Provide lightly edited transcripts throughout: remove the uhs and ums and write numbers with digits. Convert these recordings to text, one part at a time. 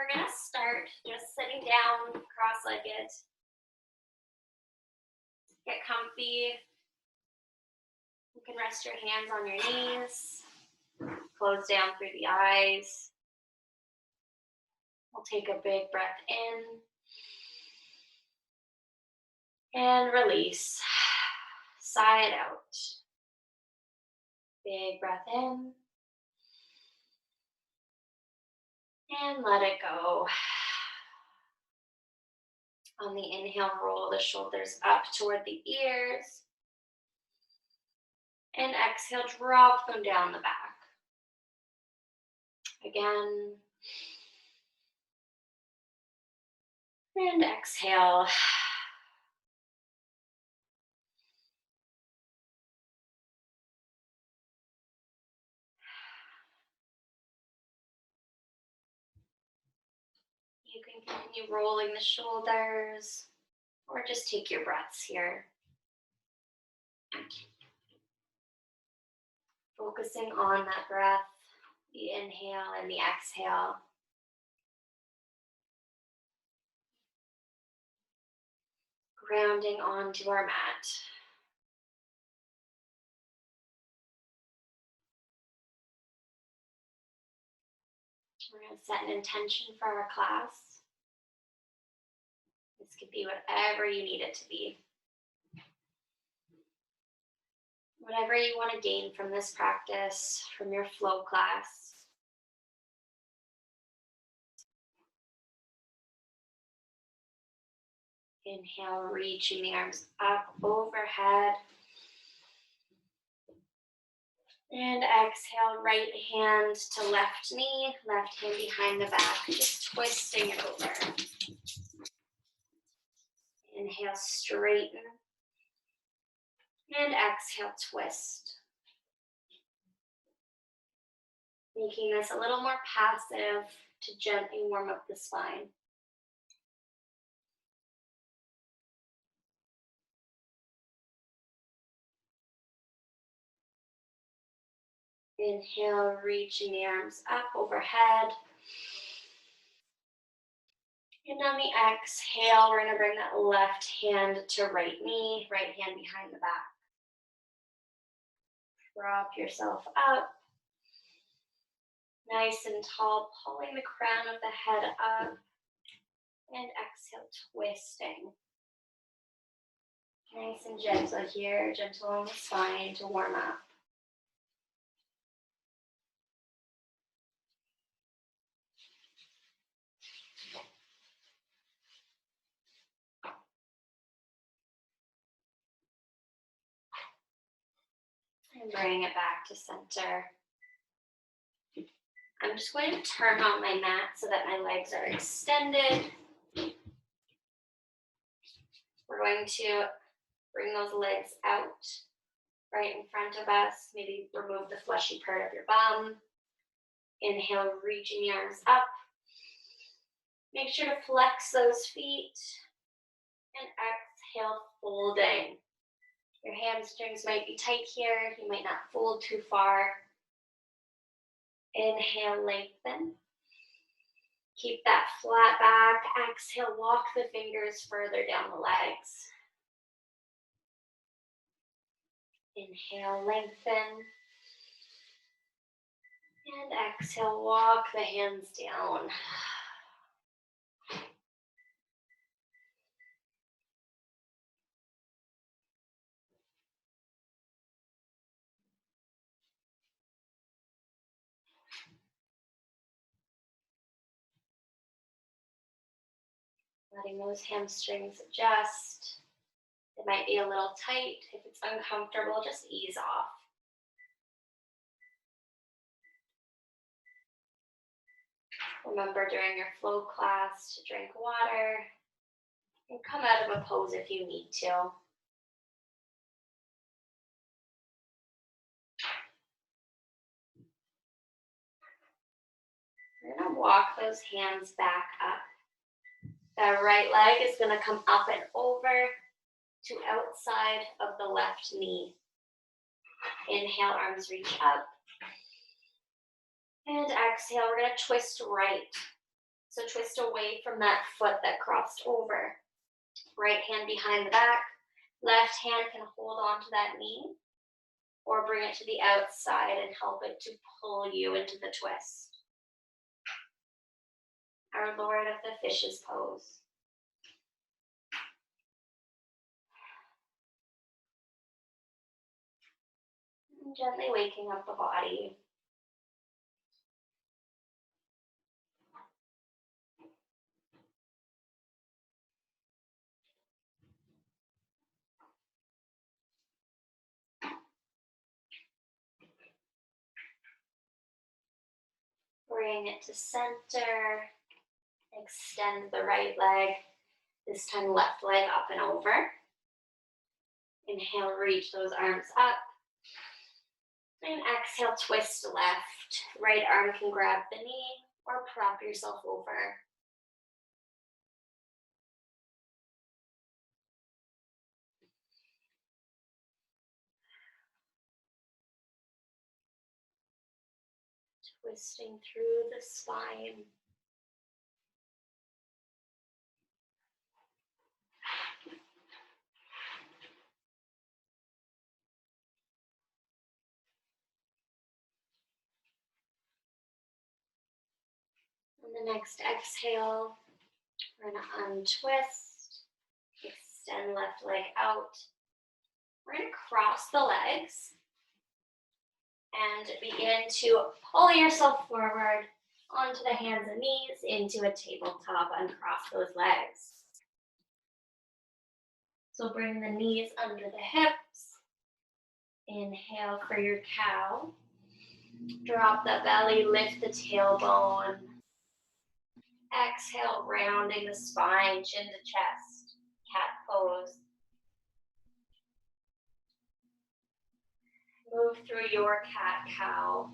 we're gonna start just sitting down, cross-legged. Get comfy. You can rest your hands on your knees. Close down through the eyes. We'll take a big breath in. And release. Sigh it out. Big breath in. And let it go. On the inhale, roll the shoulders up toward the ears. And exhale, drop them down the back. Again. And exhale. You can continue rolling the shoulders or just take your breaths here. Focusing on that breath, the inhale and the exhale. Grounding onto our mat. We're going to set an intention for our class. This could be whatever you need it to be. Whatever you want to gain from this practice, from your flow class. Inhale, reaching the arms up overhead. And exhale, right hand to left knee, left hand behind the back, just twisting it over. Inhale, straighten. And exhale, twist. Making this a little more passive to gently warm up the spine. Inhale, reaching the arms up overhead. And on the exhale, we're going to bring that left hand to right knee, right hand behind the back. Prop yourself up. Nice and tall, pulling the crown of the head up. And exhale, twisting. Nice and gentle here, gentle on the spine to warm up. And bring it back to center. I'm just going to turn on my mat so that my legs are extended. We're going to bring those legs out right in front of us. Maybe remove the fleshy part of your bum. Inhale, reaching the arms up. Make sure to flex those feet. And exhale, folding. Your hamstrings might be tight here. You might not fold too far. Inhale, lengthen. Keep that flat back. Exhale, walk the fingers further down the legs. Inhale, lengthen. And exhale, walk the hands down. Letting those hamstrings adjust. It might be a little tight. If it's uncomfortable, just ease off. Remember during your flow class to drink water and come out of a pose if you need to. You're going to walk those hands back up. That right leg is going to come up and over to outside of the left knee. Inhale, arms reach up. And exhale, we're going to twist right. So twist away from that foot that crossed over. Right hand behind the back. Left hand can hold on to that knee or bring it to the outside and help it to pull you into the twist. Our Lord of the Fishes pose. And gently waking up the body. Bring it to center. Extend the right leg. This time left leg up and over. Inhale, reach those arms up. And exhale, twist left. Right arm can grab the knee or prop yourself over. Twisting through the spine. On the next exhale, we're going to untwist, extend left leg out. We're going to cross the legs and begin to pull yourself forward onto the hands and knees into a tabletop. Uncross those legs. So bring the knees under the hips. Inhale for your cow. Drop the belly, lift the tailbone. Exhale, rounding the spine, chin to chest, cat pose. Move through your cat-cow.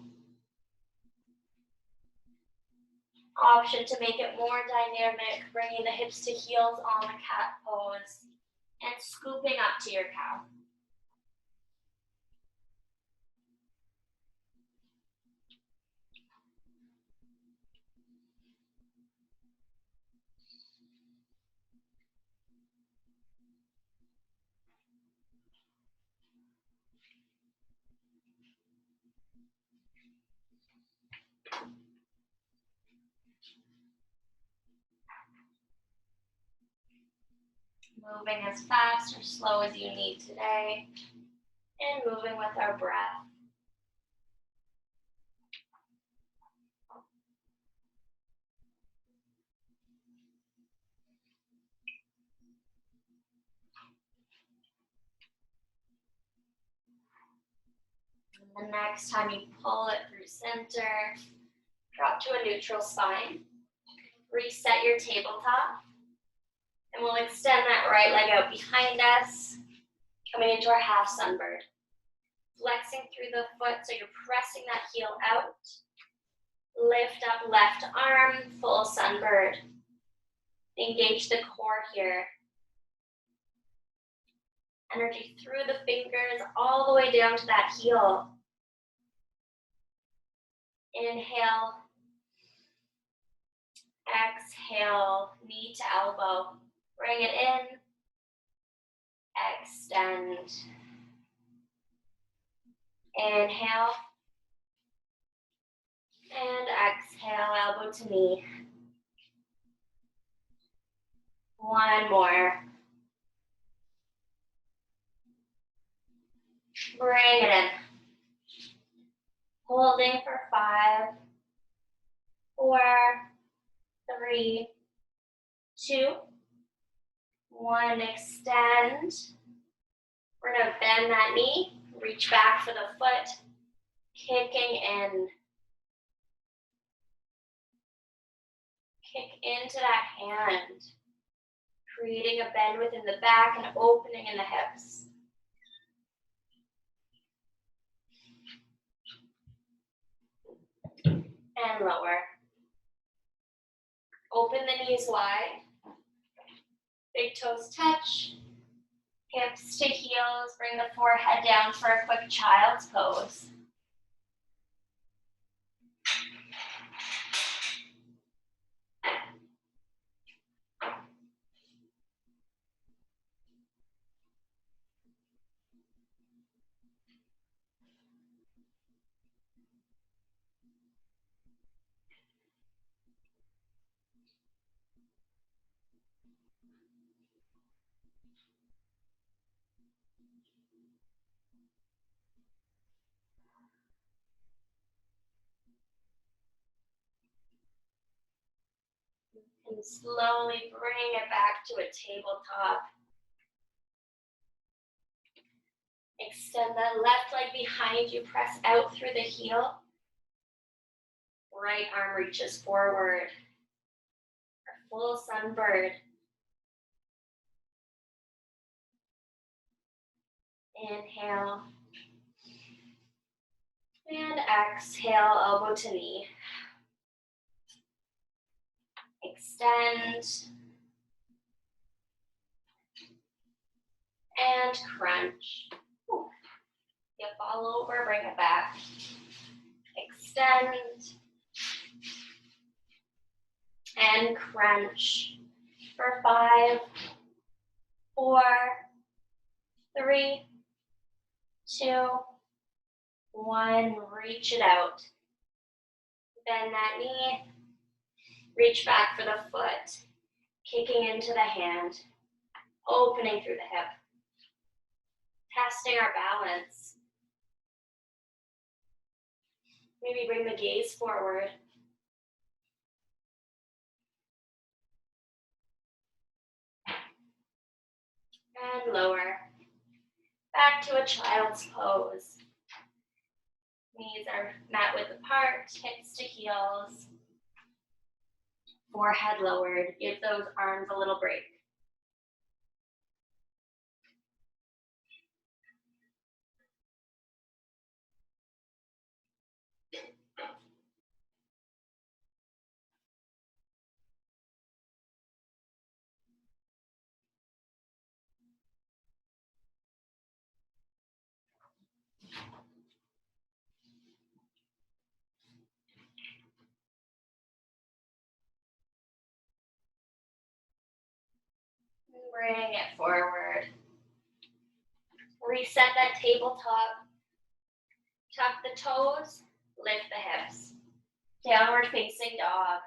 Option to make it more dynamic, bringing the hips to heels on the cat pose and scooping up to your cow. Moving as fast or slow as you need today, and moving with our breath. And the next time you pull it through center, drop to a neutral spine. Reset your tabletop. And we'll extend that right leg out behind us, coming into our half sunbird. Flexing through the foot so you're pressing that heel out. Lift up left arm, full sunbird. Engage the core here. Energy through the fingers all the way down to that heel. Inhale. Exhale, knee to elbow. Bring it in. Extend. Inhale. And exhale, elbow to knee. One more. Bring it in. Holding for 5, 4, 3, 2, 1. Extend. We're going to bend that knee. Reach back for the foot. Kicking in. Kick into that hand. Creating a bend within the back and opening in the hips. And lower. Open the knees wide. Big toes touch. Hips to heels. Bring the forehead down for a quick child's pose. And slowly bring it back to a tabletop. Extend that left leg behind you, press out through the heel. Right arm reaches forward. Our full sunbird. Inhale. And exhale, elbow to knee. Extend. And crunch. You fall over, bring it back. Extend. And crunch. For 5, 4, 3, 2, 1. Reach it out. Bend that knee. Reach back for the foot. Kicking into the hand. Opening through the hip. Testing our balance. Maybe bring the gaze forward. And lower. Back to a child's pose. Knees are mat width apart, hips to heels. Forehead lowered. Give those arms a little break. Bring it forward. Reset that tabletop. Tuck the toes, lift the hips. Downward facing dog.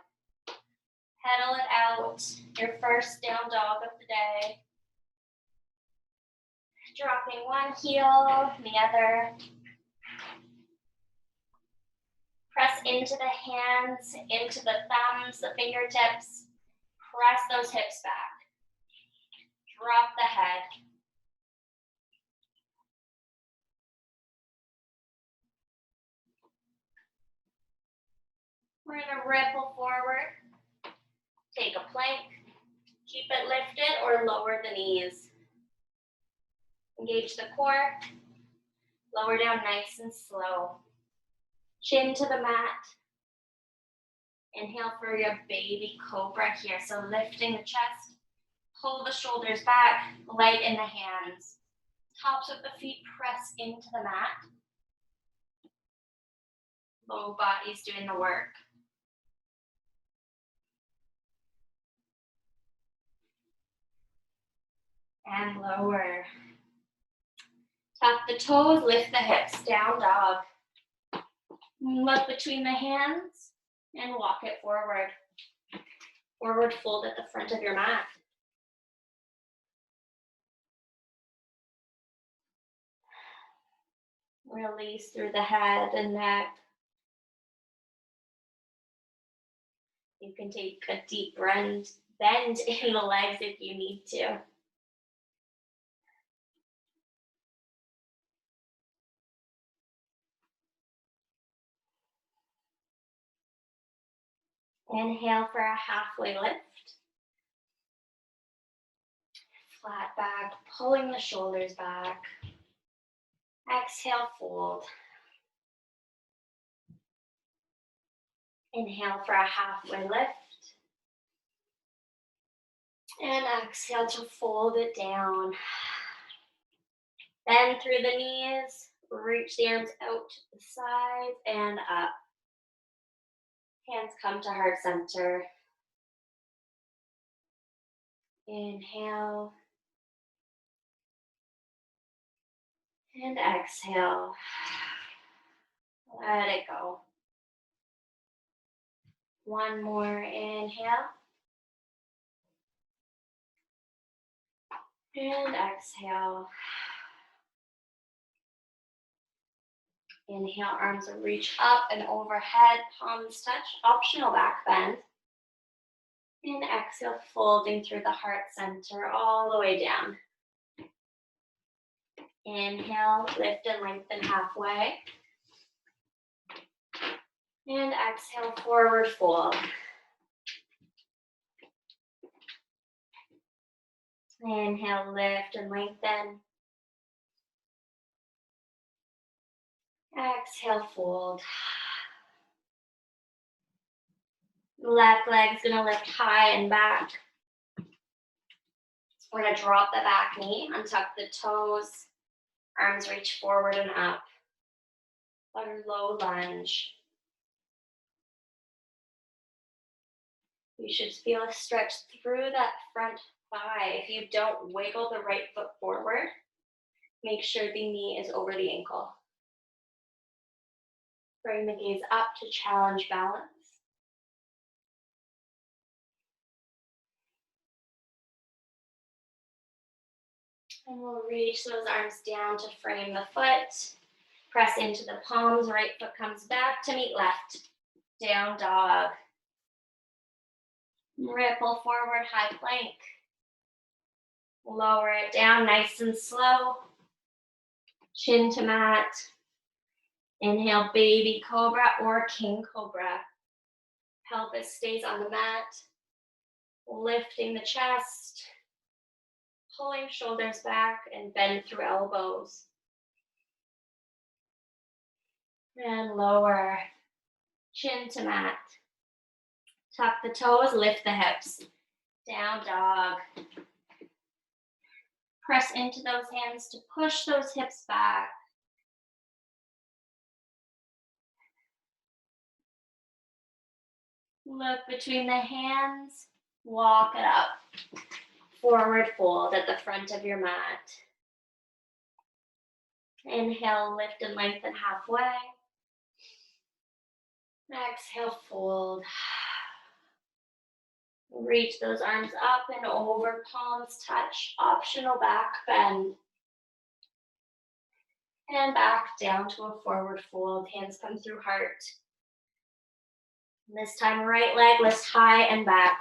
Pedal it out. Your first down dog of the day. Dropping one heel, the other. Press into the hands, into the thumbs, the fingertips. Press those hips back. Drop the head. We're going to ripple forward. Take a plank. Keep it lifted or lower the knees. Engage the core. Lower down nice and slow. Chin to the mat. Inhale for your baby cobra here. So lifting the chest. Pull the shoulders back. Light in the hands. Tops of the feet press into the mat. Low body's doing the work. And lower. Tuck the toes, lift the hips, down dog. Look between the hands and walk it forward. Forward fold at the front of your mat. Release through the head and neck. You can take a deep bend in the legs if you need to. Inhale for a halfway lift. Flat back, pulling the shoulders back. Exhale, fold. Inhale for a halfway lift. And exhale to fold it down. Bend through the knees. Reach the arms out to the side and up. Hands come to heart center. Inhale. And exhale. Let it go. One more inhale. And exhale. Inhale, arms will reach up and overhead, palms touch, optional back bend. And exhale, folding through the heart center all the way down. Inhale, lift and lengthen halfway. And exhale, forward fold. Inhale, lift and lengthen. Exhale, fold. Left leg's gonna lift high and back. We're gonna drop the back knee, untuck the toes, arms reach forward and up. A low lunge. You should feel a stretch through that front thigh. If you don't wiggle the right foot forward, make sure the knee is over the ankle. Bring the gaze up to challenge balance. And we'll reach those arms down to frame the foot. Press into the palms, right foot comes back to meet left. Down dog. Ripple forward, high plank. Lower it down nice and slow. Chin to mat. Inhale, baby cobra or king cobra. Pelvis stays on the mat. Lifting the chest. Pulling shoulders back and bend through elbows. And lower. Chin to mat. Tuck the toes, lift the hips. Down dog. Press into those hands to push those hips back. Look between the hands, walk it up. Forward fold at the front of your mat. Inhale, lift and lengthen halfway. Exhale, fold. Reach those arms up and over, palms touch, optional back bend. And back down to a forward fold, hands come through heart. This time, right leg lifts high and back.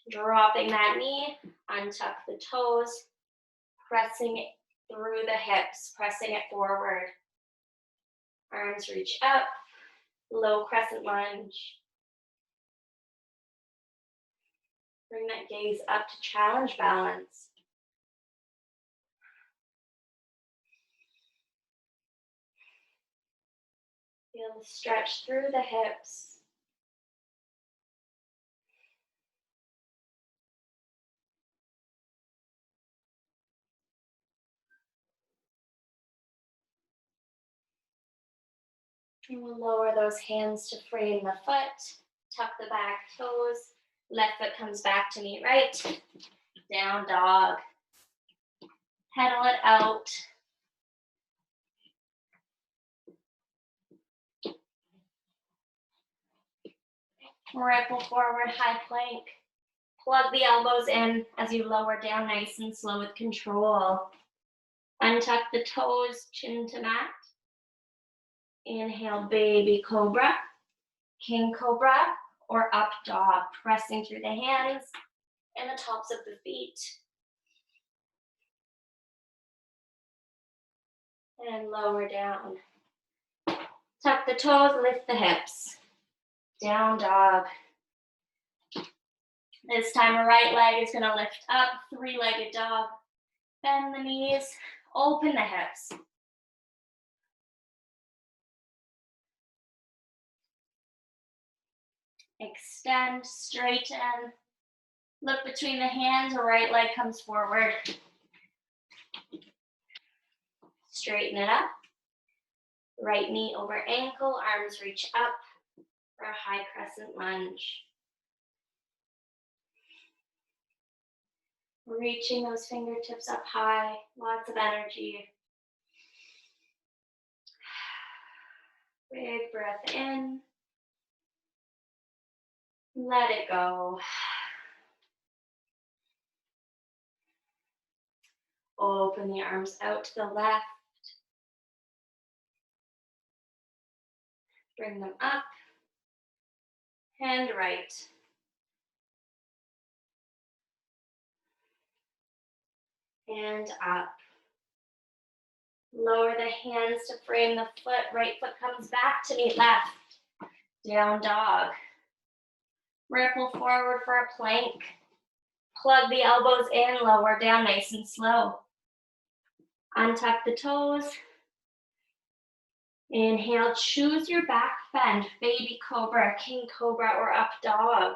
Dropping that knee, untuck the toes, pressing it through the hips, pressing it forward. Arms reach up, low crescent lunge. Bring that gaze up to challenge balance. Feel the stretch through the hips. And we'll lower those hands to frame the foot. Tuck the back toes. Left foot comes back to meet right. Down dog. Pedal it out. Ripple forward, high plank. Plug the elbows in as you lower down nice and slow with control. Untuck the toes, chin to mat. Inhale, baby cobra, king cobra, or up dog. Pressing through the hands and the tops of the feet. And lower down. Tuck the toes, lift the hips. Down dog. This time, a right leg is gonna lift up, three-legged dog. Bend the knees, open the hips. Extend, straighten. Look between the hands, right leg comes forward. Straighten it up. Right knee over ankle, arms reach up for a high crescent lunge. Reaching those fingertips up high, lots of energy. Big breath in. Let it go. Open the arms out to the left. Bring them up and right. and up. Lower the hands to frame the foot. Right foot comes back to meet left. Down dog. Ripple forward for a plank. Plug the elbows in, lower down nice and slow. Untuck the toes. Inhale, choose your back bend, baby cobra, king cobra, or up dog.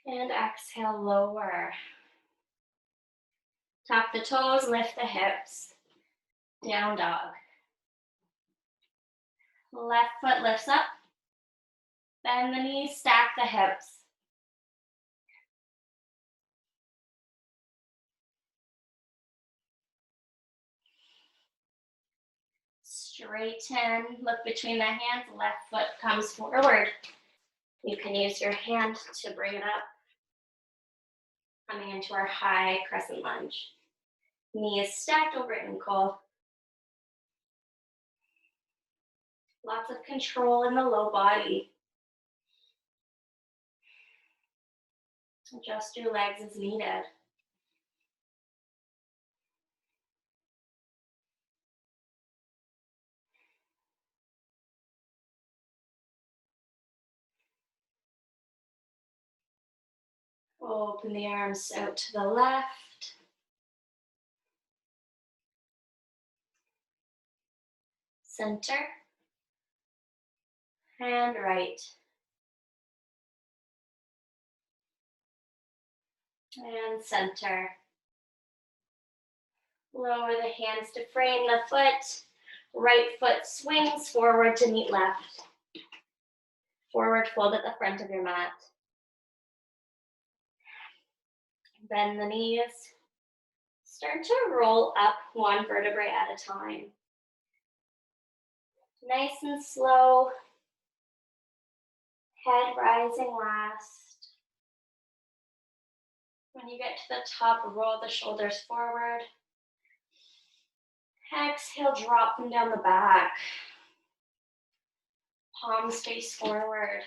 And exhale, lower. Tuck the toes, lift the hips. Down dog. Left foot lifts up. Bend the knees, stack the hips. Straighten, look between the hands, left foot comes forward. You can use your hand to bring it up. Coming into our high crescent lunge. Knees stacked over ankle. Lots of control in the low body. Adjust your legs as needed. Open the arms out to the left. Center. And right. And center. Lower the hands to frame the foot. Right foot swings forward to meet left. Forward fold at the front of your mat. Bend the knees. Start to roll up one vertebrae at a time. Nice and slow. Head rising last. When you get to the top, roll the shoulders forward. Exhale, drop them down the back. Palms face forward.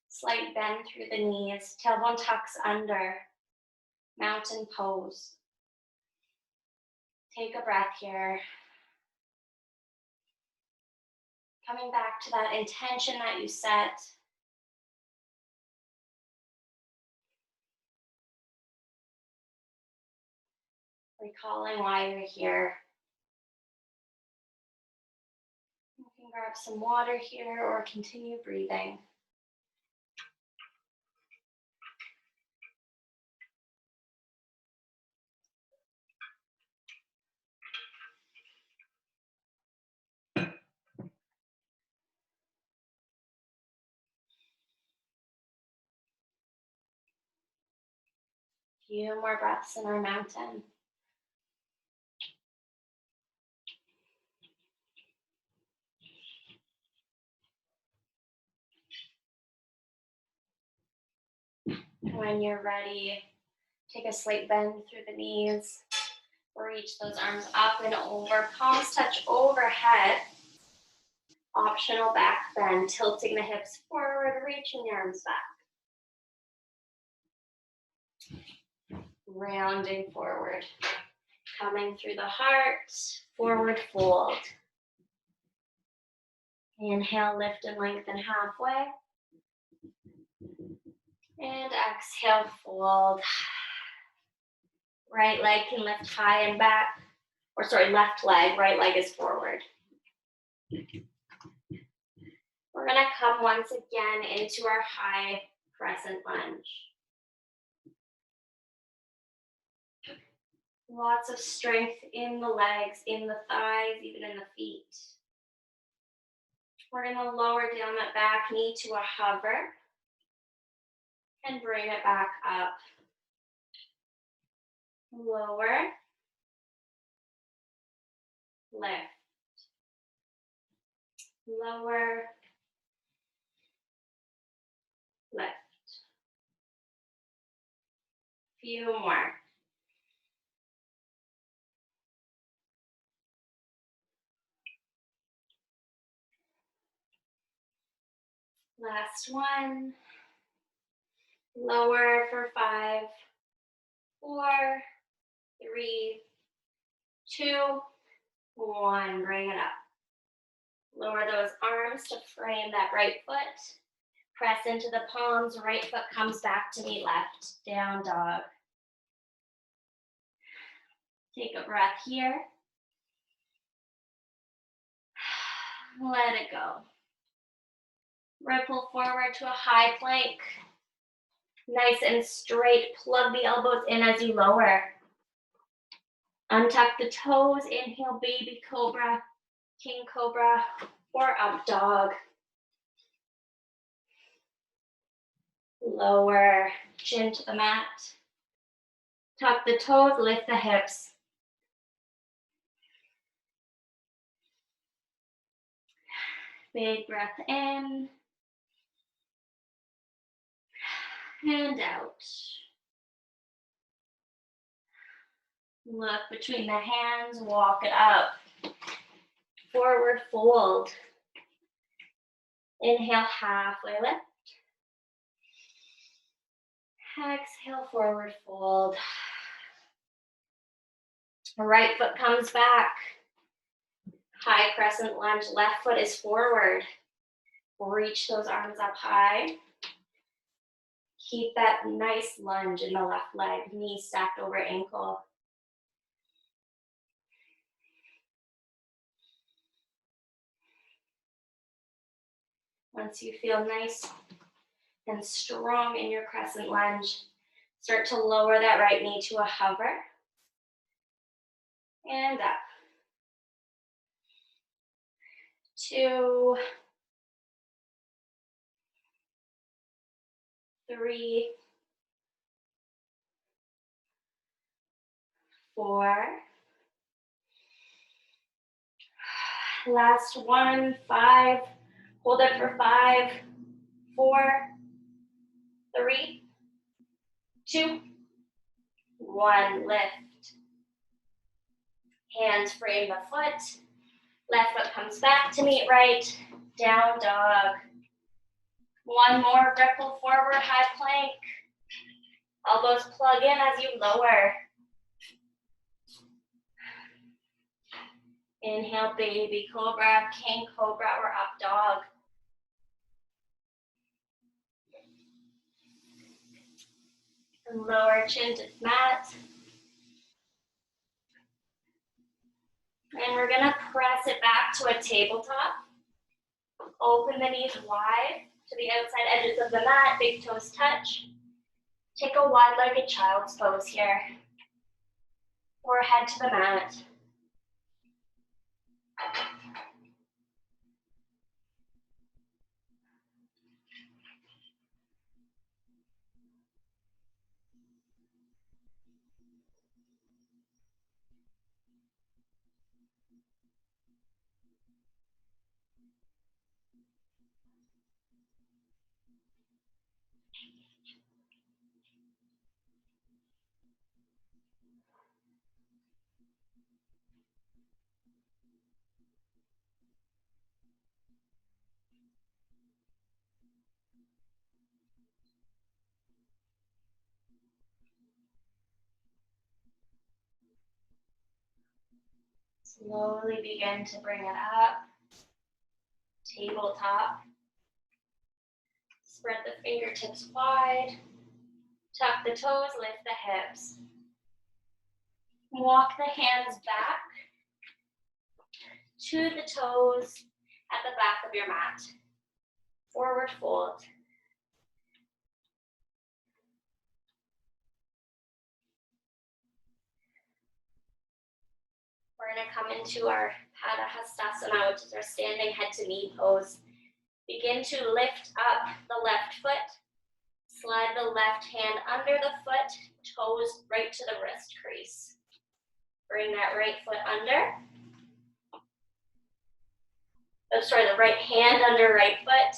Slight bend through the knees. Tailbone tucks under. Mountain pose. Take a breath here. Coming back to that intention that you set. Recalling why you're here. You can grab some water here or continue breathing. Few more breaths in our mountain. When you're ready, take a slight bend through the knees. Reach those arms up and over. Palms touch overhead. Optional back bend, tilting the hips forward, reaching the arms back. Rounding forward. Coming through the heart, forward fold. Inhale, lift and lengthen halfway. And exhale, fold. Right leg can lift high and back. Or sorry, left leg, right leg is forward. We're gonna come once again into our high crescent lunge. Lots of strength in the legs, in the thighs, even in the feet. We're gonna lower down that back knee to a hover and bring it back up. Lower, lift, lower, lift. Few more. Last one. Lower for 5, 4, 3, 2, 1. Bring it up. Lower those arms to frame that right foot. Press into the palms. Right foot comes back to meet left. Down dog. Take a breath here. Let it go. Ripple forward to a high plank. Nice and straight. Plug the elbows in as you lower. Untuck the toes. Inhale, baby cobra, king cobra, or up dog. Lower, chin to the mat. Tuck the toes, lift the hips. Big breath in and out. Look between the hands, walk it up. Forward fold. Inhale, halfway lift. Exhale, forward fold. Right foot comes back. High crescent lunge, left foot is forward. Reach those arms up high. Keep that nice lunge in the left leg, knee stacked over ankle. Once you feel nice and strong in your crescent lunge, start to lower that right knee to a hover. And up. 2, 3, 4. Last one, 5. Hold it for 5, 4, 3, 2, 1. Lift. Hands frame the foot. Left foot comes back to meet right. Down dog. One more, ripple forward, high plank. Elbows plug in as you lower. Inhale, baby cobra, king cobra, or up dog. And lower chin to mat. And we're gonna press it back to a tabletop. Open the knees wide to the outside edges of the mat, big toes touch. Take a wide-legged child's pose here. Or head to the mat. Slowly begin to bring it up. Tabletop. Spread the fingertips wide. Tuck the toes, lift the hips. Walk the hands back to the toes at the back of your mat. Forward fold. We're going to come into our Pada Hastasana, which is our standing head to knee pose. Begin to lift up the left foot. Slide the left hand under the foot, toes right to the wrist crease. Bring that right foot under. The right hand under right foot.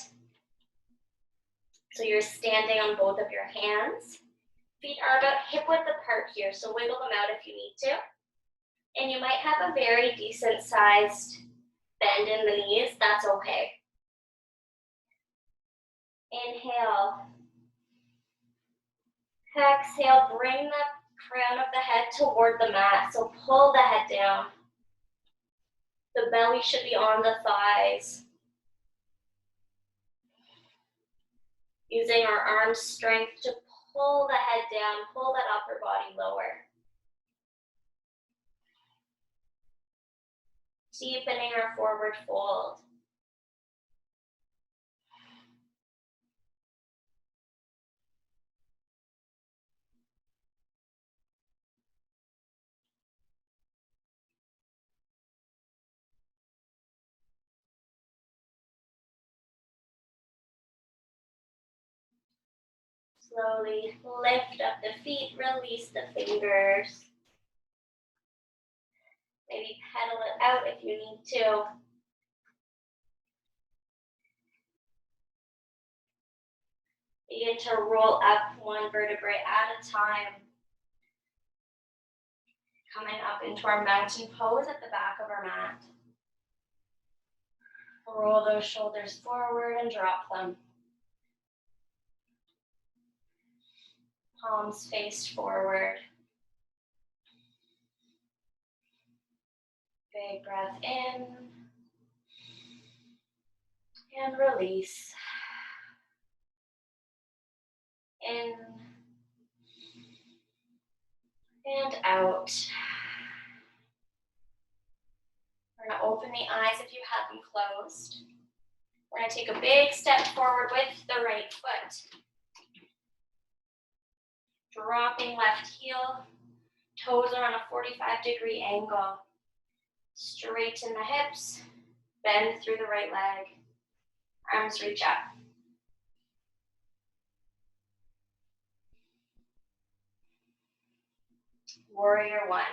So you're standing on both of your hands. Feet are about hip width apart here, so wiggle them out if you need to. And you might have a very decent sized bend in the knees, that's okay. Inhale. Exhale, bring the crown of the head toward the mat. So pull the head down. The belly should be on the thighs. Using our arm strength to pull the head down, pull that upper body lower. Deepening our forward fold. Slowly lift up the feet, release the fingers. Maybe pedal it out if you need to. Begin to roll up one vertebrae at a time. Coming up into our mountain pose at the back of our mat. Roll those shoulders forward and drop them. Palms faced forward. Big breath in. And release. In. And out. We're going to open the eyes if you have them closed. We're going to take a big step forward with the right foot. Dropping left heel. Toes are on a 45-degree angle. Straighten the hips. Bend through the right leg. Arms reach up. Warrior one.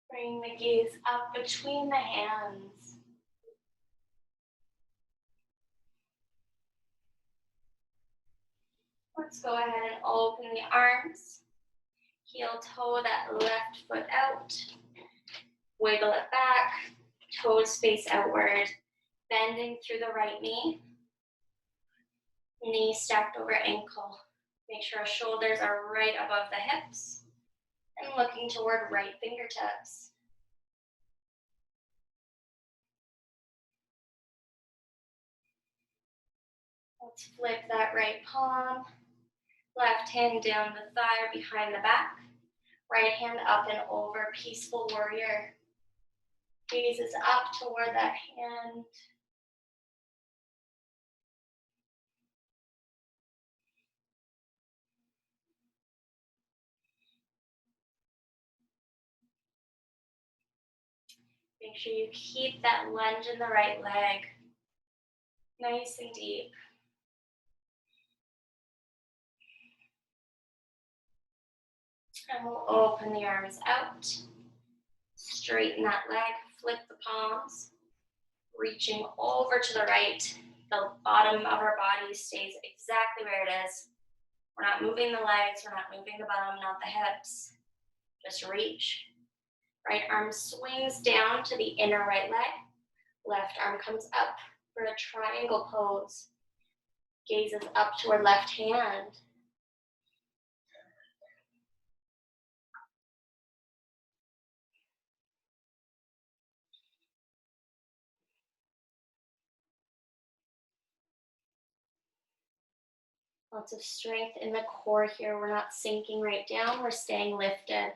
Bring the gaze up between the hands. Let's go ahead and open the arms. Heel toe that left foot out. Wiggle it back. Toes face outward. Bending through the right knee. Knee stacked over ankle. Make sure our shoulders are right above the hips. And looking toward right fingertips. Let's flip that right palm. Left hand down the thigh or behind the back. Right hand up and over, peaceful warrior. Gaze is up toward that hand. Make sure you keep that lunge in the right leg. Nice and deep. And we'll open the arms out. Straighten that leg, flip the palms. Reaching over to the right. The bottom of our body stays exactly where it is. We're not moving the legs, we're not moving the bottom, not the hips. Just reach. Right arm swings down to the inner right leg. Left arm comes up for a triangle pose. Gaze is up toward left hand. Lots of strength in the core here. We're not sinking right down, we're staying lifted.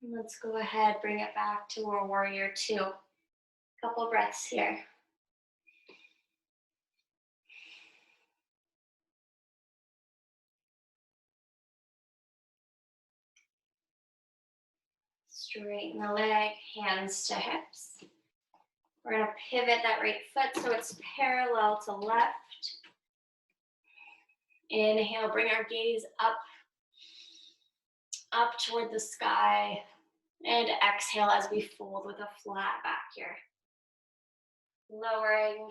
Let's go ahead, bring it back to our warrior two. Couple breaths here. Straighten the leg, hands to hips. We're going to pivot that right foot so it's parallel to left. Inhale, bring our gaze up up toward the sky, and exhale as we fold with a flat back here. Lowering,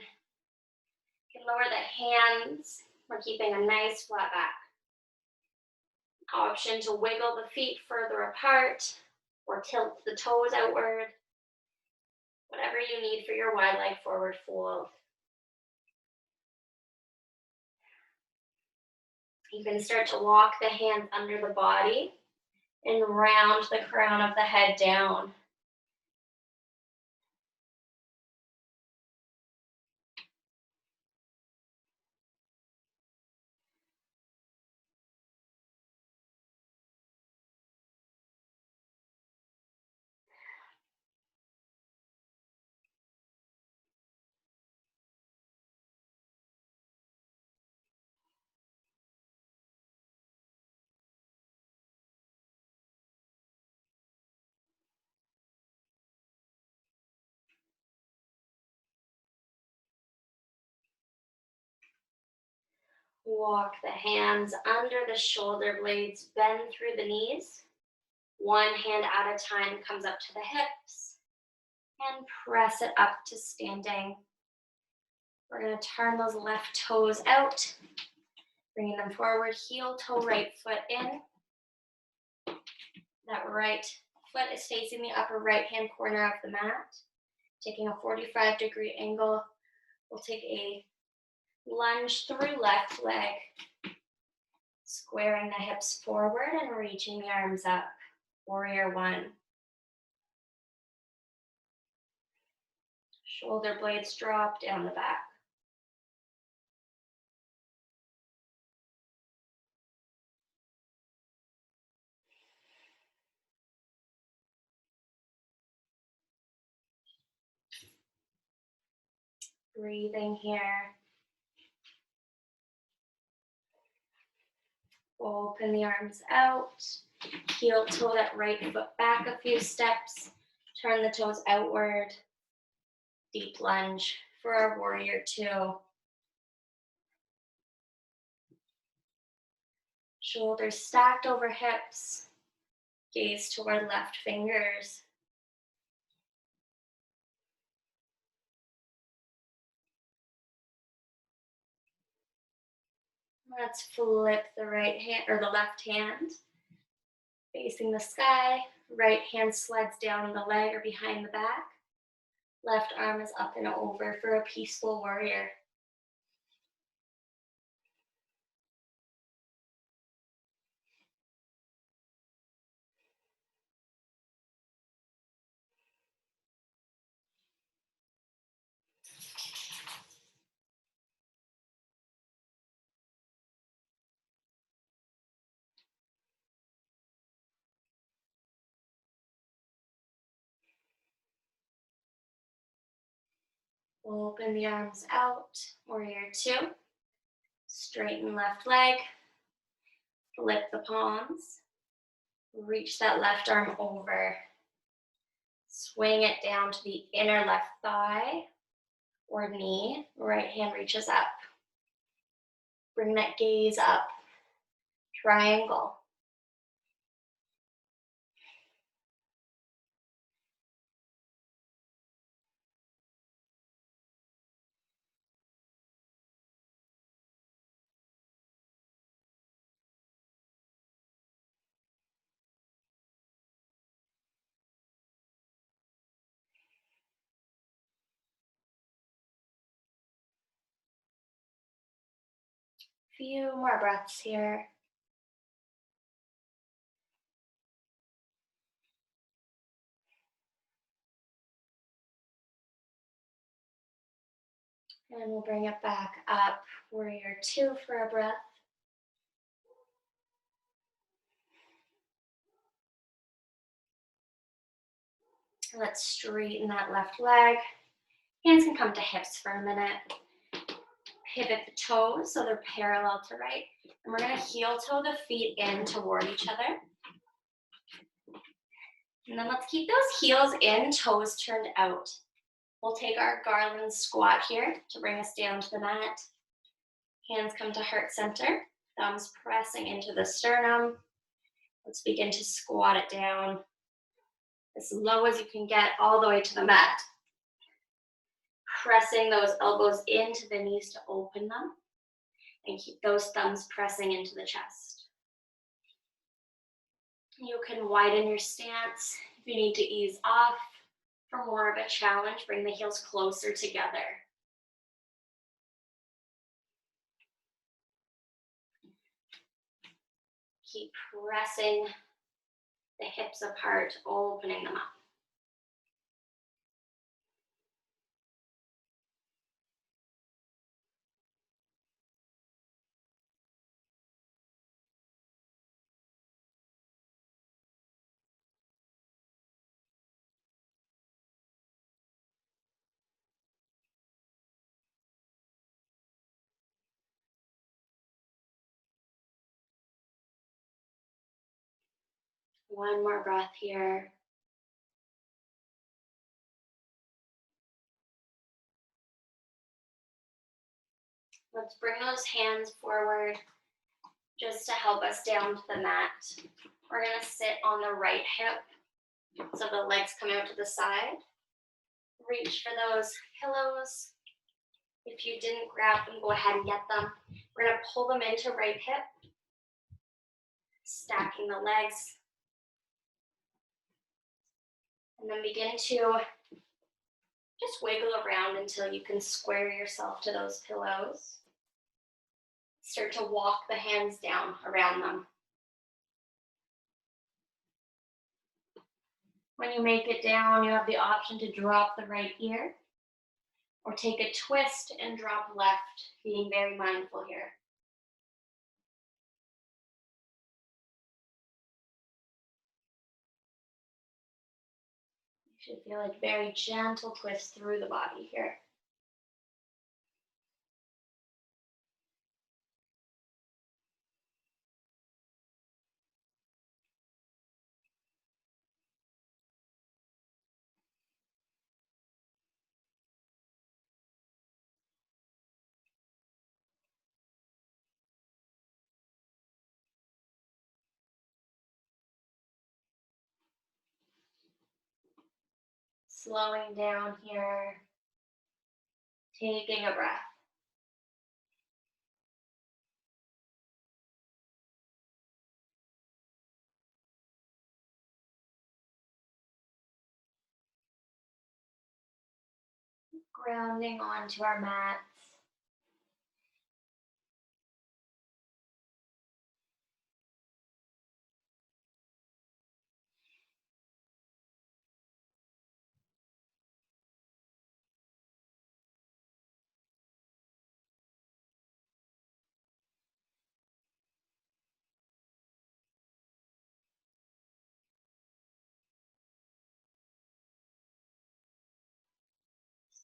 you can lower the hands. We're keeping a nice flat back. Option to wiggle the feet further apart or tilt the toes outward. Whatever you need for your wide leg forward fold. You can start to walk the hands under the body and round the crown of the head down. Walk the hands under the shoulder blades, bend through the knees. One hand at a time comes up to the hips and press it up to standing. We're going to turn those left toes out, bringing them forward, heel toe, right foot in. That right foot is facing the upper right-hand corner of the mat. Taking a 45-degree angle, we'll take a lunge through left leg, squaring the hips forward and reaching the arms up. Warrior one. Shoulder blades drop down the back. Breathing here. Open the arms out. Heel toe that right foot back a few steps. Turn the toes outward. Deep lunge for our warrior two. Shoulders stacked over hips. Gaze toward left fingers. Let's flip the right hand or the left hand. Facing the sky. Right hand slides down the leg or behind the back. Left arm is up and over for a peaceful warrior. Open the arms out, warrior two. Straighten left leg, flip the palms, reach that left arm over. Swing it down to the inner left thigh or knee, right hand reaches up. Bring that gaze up, triangle. Few more breaths here. And we'll bring it back up, warrior two for a breath. Let's straighten that left leg. Hands can come to hips for a minute. Pivot the toes so they're parallel to right. And we're going to heel toe the feet in toward each other. And then let's keep those heels in, toes turned out. We'll take our garland squat here to bring us down to the mat. Hands come to heart center. Thumbs pressing into the sternum. Let's begin to squat it down as low as you can get, all the way to the mat. Pressing those elbows into the knees to open them, and keep those thumbs pressing into the chest. You can widen your stance. If you need to ease off for more of a challenge, bring the heels closer together. Keep pressing the hips apart, opening them up. One more breath here. Let's bring those hands forward just to help us down to the mat. We're gonna sit on the right hip, so the legs come out to the side. Reach for those pillows. If you didn't grab them, go ahead and get them. We're gonna pull them into right hip, stacking the legs. And then begin to just wiggle around until you can square yourself to those pillows. Start to walk the hands down around them. When you make it down, you have the option to drop the right ear or take a twist and drop left, being very mindful here. You should feel a very gentle twist through the body here. Slowing down here, taking a breath. Grounding onto our mats.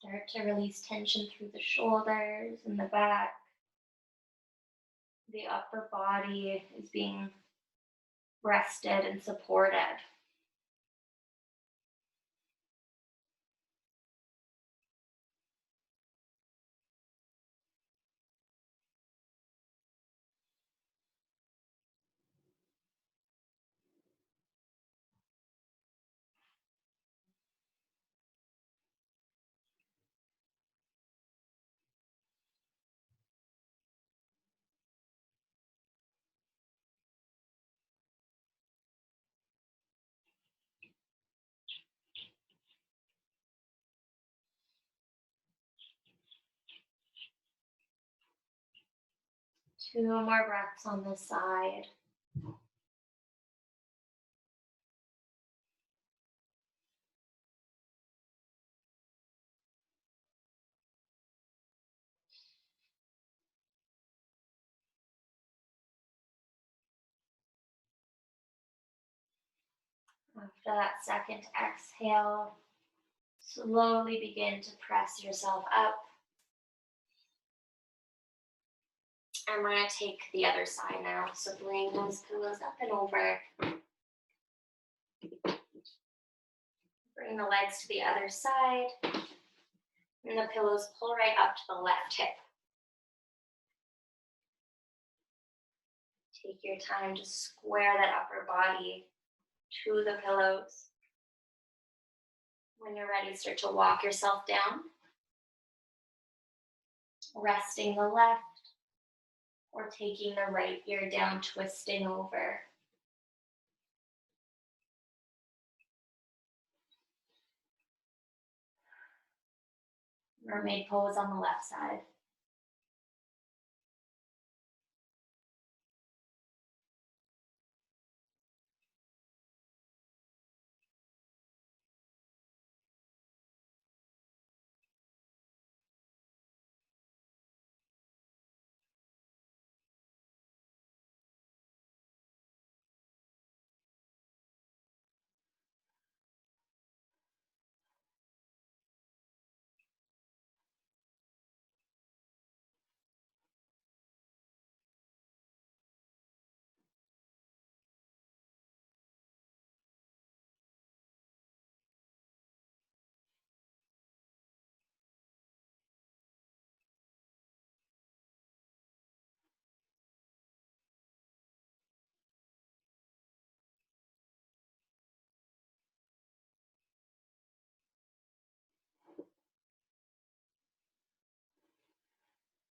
Start to release tension through the shoulders and the back. The upper body is being rested and supported. Two more breaths on this side. After that second exhale, slowly begin to press yourself up. And we're going to take the other side now. So bring those pillows up and over. Bring the legs to the other side. And the pillows pull right up to the left hip. Take your time to square that upper body to the pillows. When you're ready, start to walk yourself down, resting the left or taking the right ear down, twisting over. Mermaid pose on the left side.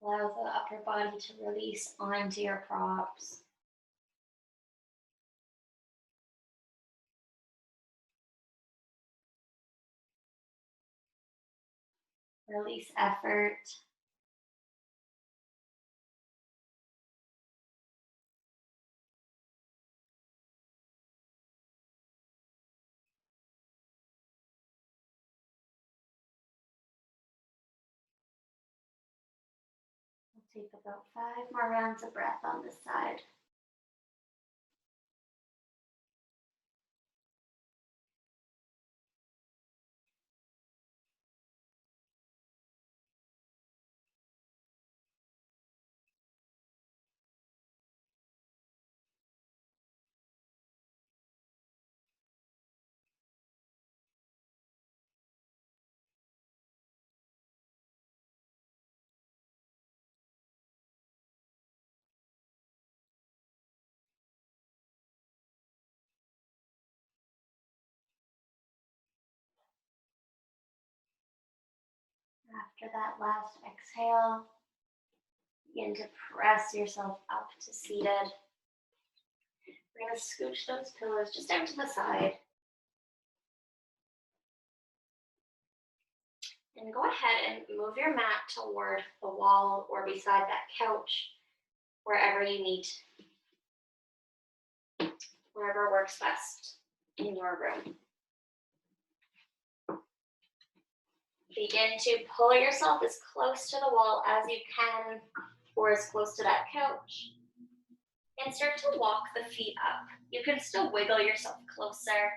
Allow the upper body to release onto your props. Release effort. We'll take about 5 more rounds of breath on this side. After that last exhale, begin to press yourself up to seated. We're going to scooch those pillows just out to the side. And go ahead and move your mat toward the wall or beside that couch, wherever you need, wherever works best in your room. Begin to pull yourself as close to the wall as you can, or as close to that couch. And start to walk the feet up. You can still wiggle yourself closer.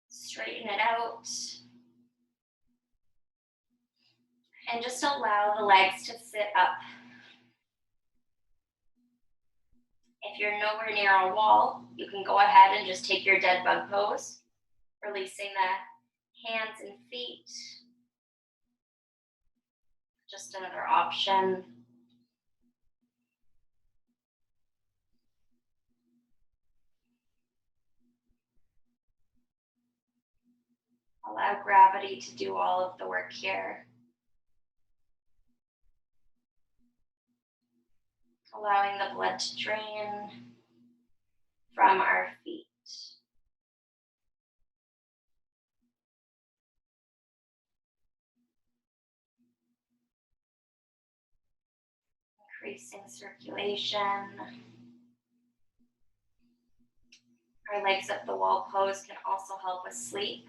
Straighten it out. And just allow the legs to sit up. If you're nowhere near a wall, you can go ahead and just take your dead bug pose, releasing the hands and feet. Just another option. Allow gravity to do all of the work here. Allowing the blood to drain from our feet. Increasing circulation. Our legs up the wall pose can also help with sleep.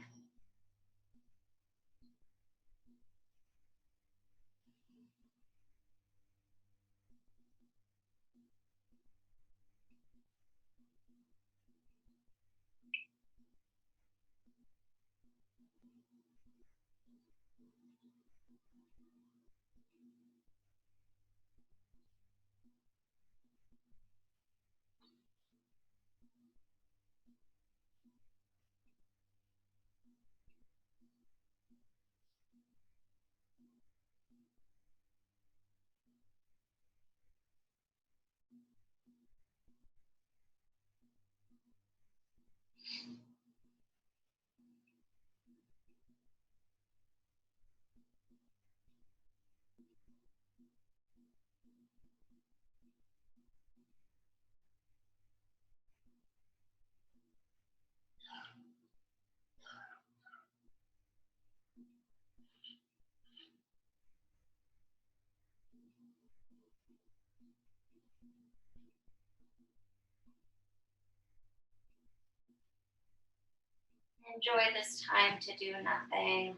Enjoy this time to do nothing.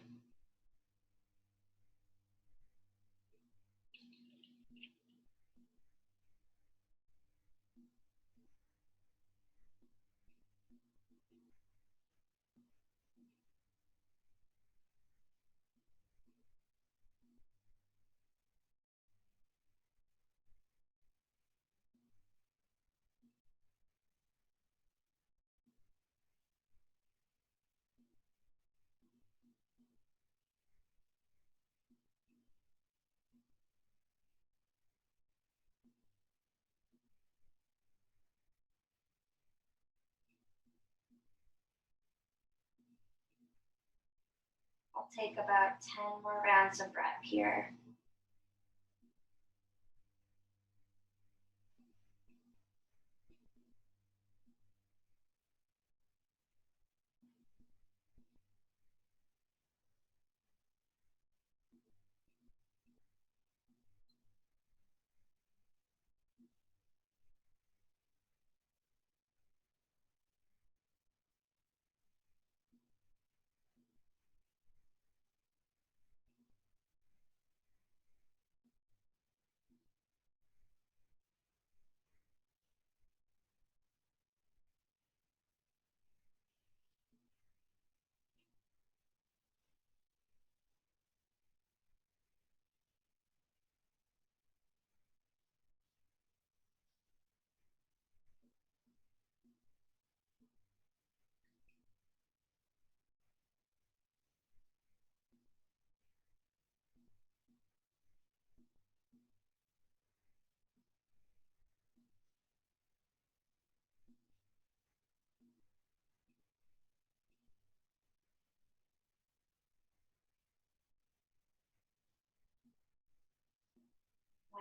I'll take about 10 more rounds of breath here.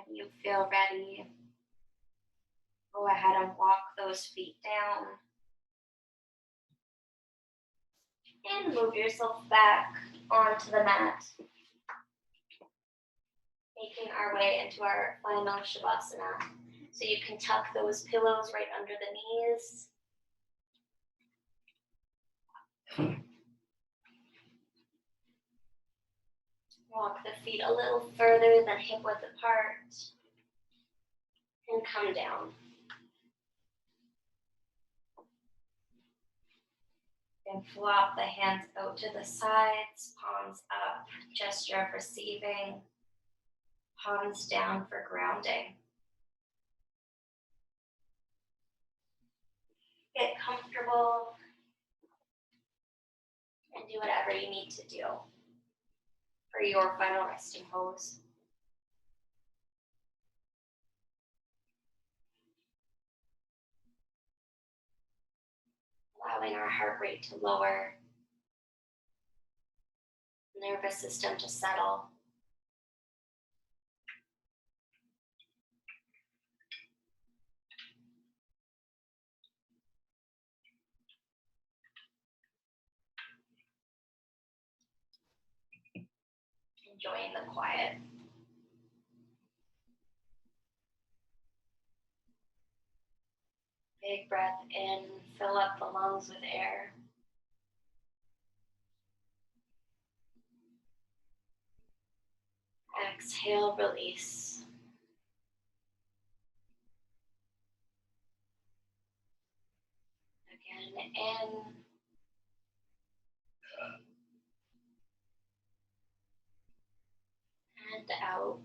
When you feel ready, go ahead and walk those feet down and move yourself back onto the mat, making our way into our final Shavasana. So you can tuck those pillows right under the knees. Walk the feet a little further than hip width apart and come down. And flop the hands out to the sides, palms up, gesture of receiving, palms down for grounding. Get comfortable and do whatever you need to do for your final resting pose. Allowing our heart rate to lower, nervous system to settle. Enjoying the quiet. Big breath in, fill up the lungs with air. Exhale, release. Again, in. And out.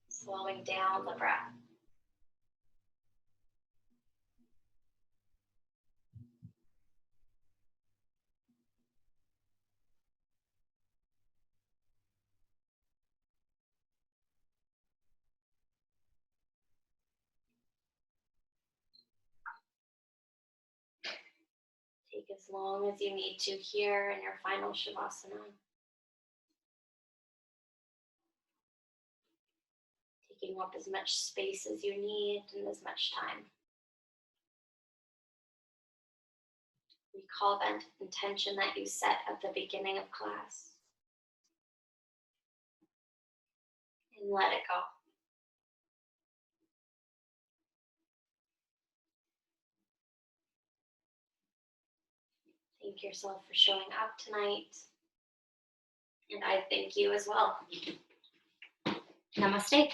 Slowing down the breath. Take as long as you need to here in your final Shavasana. Taking up as much space as you need and as much time. Recall that intention that you set at the beginning of class. And let it go. Thank yourself for showing up tonight. And I thank you as well. Namaste.